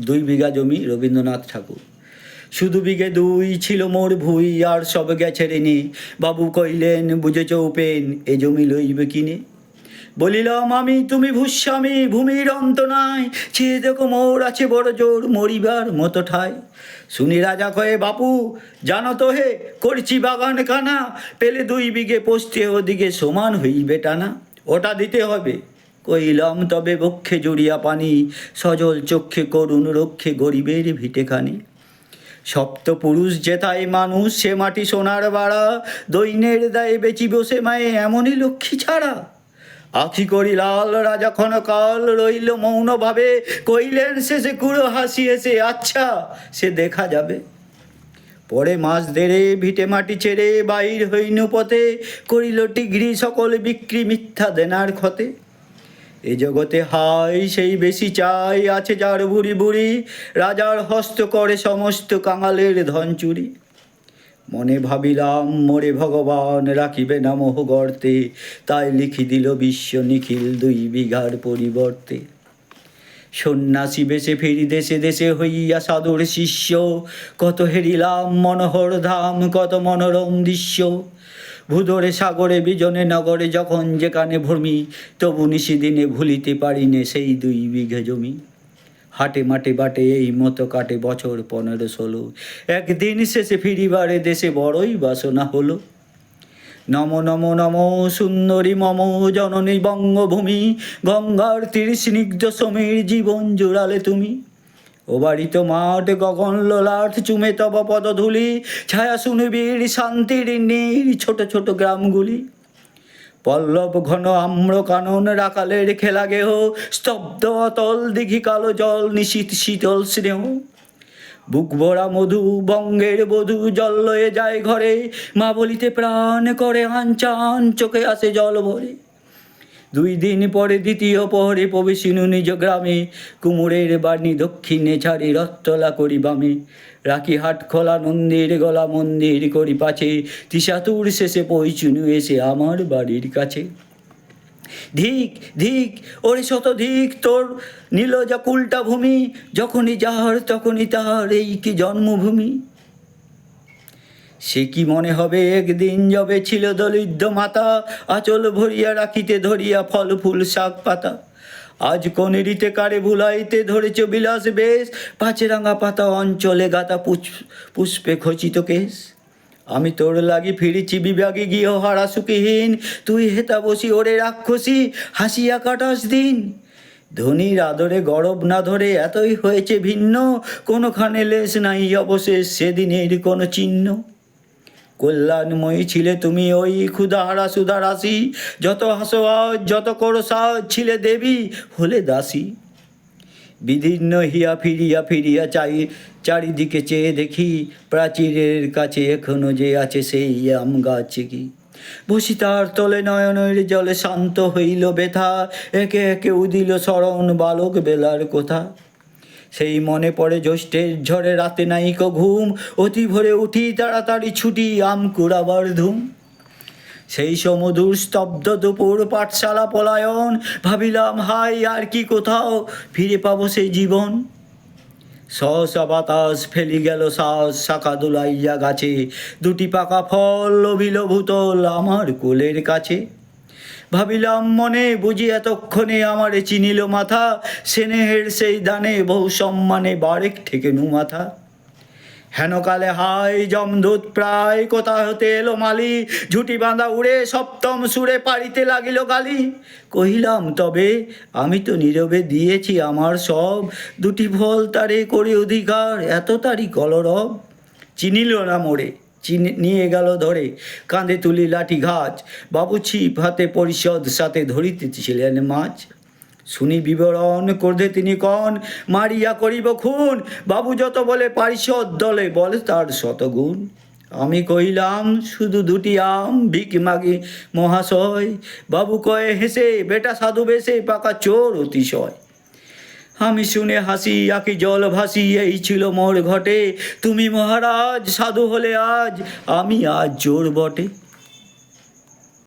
2 বিঘা জমি, রবীন্দ্রনাথ ঠাকুর। শুধু বিঘে 2 ছিল মোর ভুই, আর সব গেছে রেনে। বাবু কইলেন, বুঝেছ উপেন, এ জমি লইবে কিনে? বলিলাম আমি, তুমি ভূস্বামী, ভূমির অন্ত নাই, চেয়ে দেখো মোর আছে বড় জোর, মরিবার মতো ঠাই। শুনি রাজা কয়ে, বাপু জানো তো হে, করছি বাগান কানা, পেলে 2 বিঘে পোস্তে ওদিকে সমান হইবে টানা। ওটা দিতে হবে। কইলাম, তবে বক্ষে জড়িয়া পানি, সজল চক্ষে করুণ রক্ষে গরিবের ভিটেখানি। সপ্তপুরুষ যেথায় মানুষ, সে মাটি সোনার বাড়া, দৈন্যের দায়ে বেচি বসে মায়ে, এমনই লক্ষ্মী ছাড়া। আখি করি লাল, রাজা ক্ষণকাল রইল মৌনভাবে, কইলেন শেষে কুড়ো হাসি এসে, আচ্ছা সে দেখা যাবে। পরে মাস দেড়ে ভিটে মাটি ছেড়ে বাইর হইনু পথে, করিল টিগরি সকল বিক্রি মিথ্যা দেনার ক্ষতে। এ জগতে হাই সেই বেশি চাই, আছে যার বুড়ি বুড়ি, রাজার হস্ত করে সমস্ত কাঙালের ধন চুরি। মনে ভাবিলাম, মোরে ভগবান রাখিবে না মোহ গর্তে, তাই লিখি দিল বিশ্ব নিখিল 2 বিঘার পরিবর্তে। সন্ন্যাসী বেশে ফিরি দেশে দেশে হইয়া সাধুর শিষ্য, কত হেরিলাম মনোহর ধাম, কত মনোরম দৃশ্য। ভূদরে সাগরে বিজনে নগরে যখন যেখানে ভ্রমি, তবু নিশিদিনে ভুলিতে পারিনে সেই 2 বিঘে জমি। হাটে মাঠে বাটে এই মতো কাটে বছর 15-16, একদিন শেষে ফিরিবারে দেশে বড়ই বাসনা হলো। নম নম নম সুন্দরী মম জননী বঙ্গভূমি, গঙ্গার তীর স্নিগ্ধ সমীর, জীবন জুড়ালে তুমি। ও বাড়িত মাঠ গগন ললাট, চুমে তব পদধূলি, ছায়া শুনবীর শান্তির নীর, ছোট ছোট গ্রামগুলি। পল্লব ঘন আম্র কানন, রাকালের খেলা গেহ, স্তব্ধ অতল দিঘি কালো জল, নিশীত শীতল স্নেহ। বুক ভরা মধু বঙ্গের বধূ, জল লয়ে যায় ঘরে, মা বলিতে প্রাণ করে আনচান, চোখে আসে জল ভরে। 2 দিন পরে দ্বিতীয় পহরে প্রবেশিনু নিজ গ্রামে, কুমোরের বাণী দক্ষিণে ছাড়ি রথতলা করি বামে। রাখি হাট খোলা নন্দীর গলা মন্দির করি পাছে, তিসাতুর শেষে পৌঁছুনু এসে আমার বাড়ির কাছে। ধিক ধিক ওরে শত ধিক তোর নীলজা কুলটা ভূমি, যখনই যার তখনই তার, এই কি জন্মভূমি। সে কি মনে হবে একদিন যবে ছিল দলিদ্র মাতা, আঁচল ভরিয়া রাখিতে ধরিয়া ফল ফুল শাক পাতা। আজ কনেরিতে কারে ভুলাইতে ধরেছ বিলাস বেশ, পাঁচরাঙা পাতা অঞ্চলে গাতা পুষ্পে খচিত কেশ। আমি তোর লাগি ফিরেছি বিভাগে গিয়ে হারা সুখহীন, তুই হেতা বসি ওরে রাক্ষসী, হাসিয়া কাটাস দিন। ধনির আদরে গরব না ধরে এতই হয়েছে ভিন্ন, কোনোখানে লেশ নাই অবশেষ সেদিনের কোনো চিহ্ন। কল্যাণময়ী ছিলে তুমি ওই ক্ষুধাহারা সুধারাশি, যত হাসো আজ যত করো সাজ, ছিলে দেবী হলে দাসী। বিদীর্ণ হিয়া ফিরিয়া ফিরিয়া চারিদিকে চেয়ে দেখি, প্রাচীরের কাছে এখনো যে আছে সেই আম গাছ কি। বসি তার তলে নয়নের জলে শান্ত হইল ব্যথা, একে একে উদিল স্মরণ বালক বেলার কথা। সেই মনে পড়ে জ্যৈষ্ঠের ঝড়ে রাতে নাইক ঘুম, অতি ভোরে উঠি তাড়াতাড়ি ছুটি আম কুড়াবার ধুম। সেই সমুদূর স্তব্ধ দুপুর পাঠশালা পলায়ন, ভাবিলাম হাই আর কি কোথাও ফিরে পাবো সেই জীবন। সহসা বাতাস ফেলি গেল শ্বাস, শাখা দুলাইয়া গাছে, 2টি পাকা ফল লভিল ভূতল আমার কোলের কাছে। ভাবিলাম মনে, বুঝি এতক্ষণে আমারে চিনিল মাথা, স্নেহের সেই দানে বহু সম্মানে বারেক ঠেকেনু মাথা। হেনকালে হাই জমদূত প্রায়, কোথা হতে এলো মালি, ঝুটি বাঁধা উড়ে সপ্তম সুরে পারিতে লাগিল গালি। কহিলাম, তবে আমি তো নীরবে দিয়েছি আমার সব, 2টি ফল তারে করে অধিকার, এত তারি কলরব। চিনিল না মোরে, নিয়ে গেল ধরে, কাঁধে তুলি লাঠি ঘাচ, বাবু ছিপ হাতে পরিষদ সাথে ধরিতেছিলেন মাছ। শুনি বিবরণ করতে তিনি কন, মারিয়া করিব খুন, বাবু যত বলে পারিষদ দলে বলে তার শতগুণ। আমি কহিলাম, শুধু 2টি আম ভিক মাগি মহাশয়, বাবু কয়ে হেসে, বেটা সাধু বেশে পাকা চোর অতিশয়। আমি শুনে হাসি আঁকি জল ভাসি, এই ছিল মোর ঘটে, তুমি মহারাজ সাধু হলে আজ, আমি আজ চোর বটে।